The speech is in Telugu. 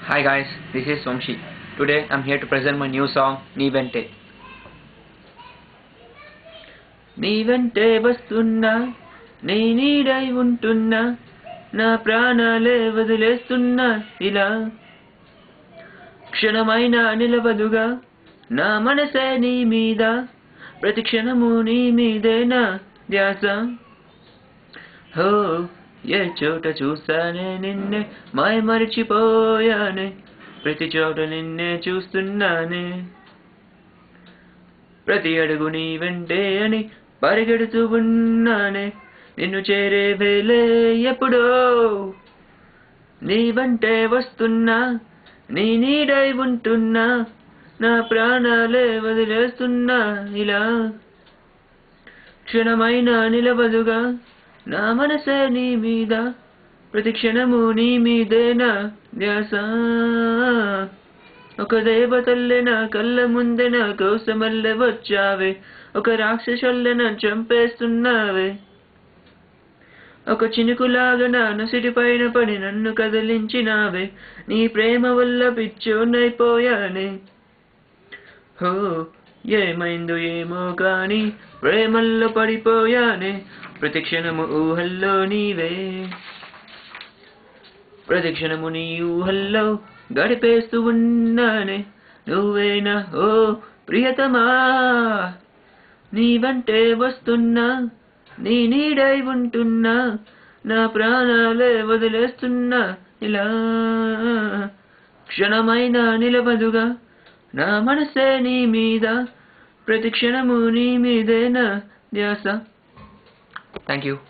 Hi guys, this is Somshi. Today I'm here to present my new song Neevente. నీవెంటే వస్తున్నా నీ నీడై ఉంటున్నా నా ప్రాణాలే వదిలేస్తున్నా ఇలా క్షణమైనా నిలవదుగా నా మనసే నీ మీద ప్రతి క్షణము నీ మీదే నా ధ్యాస హో ఏ చోట చూసానే నిన్నే మరిచిపోయానే ప్రతి చోట నిన్నే చూస్తున్నానే ప్రతి అడుగు నీ వెంటే అని పరిగెడుతూ ఉన్నానే నిన్ను చేరే వేళే ఎప్పుడో నీ వెంటే వస్తున్నా నీ నీడై ఉంటున్నా నా ప్రాణాలే వదిలేస్తున్నా ఇలా క్షణమైనా నిలవదుగా నా మనసే నీ మీద ప్రతి క్షణము నీ మీదే నా ధ్యాస ఒక దేవతల్లే నా కళ్ళ ముందే నా కోసమల్లే వచ్చావే ఒక రాక్షసుల్లే నా చంపేస్తున్నావే ఒక చినుకులాగా నా నొసటి పైన పడి నన్ను కదిలించినావే నీ ప్రేమ వల్ల పిచ్చోనైపోయానే హో ఏమైందో ఏమో కానీ ప్రేమల్లో పడిపోయానే ప్రతి క్షణము ఊహల్లో నీవే ప్రతి క్షణము నీ ఊహల్లో గడిపేస్తూ ఉన్నానే నువ్వేనా ఓ ప్రియతమా నీ వెంటే వస్తున్నా నీ నీడై ఉంటున్నా నా ప్రాణాలే వదిలేస్తున్నా ఇలా క్షణమైనా నిలవదుగా నా మనసే నీ మీద ప్రతి క్షణము నీ మీదే నా ధ్యాస. Thank you.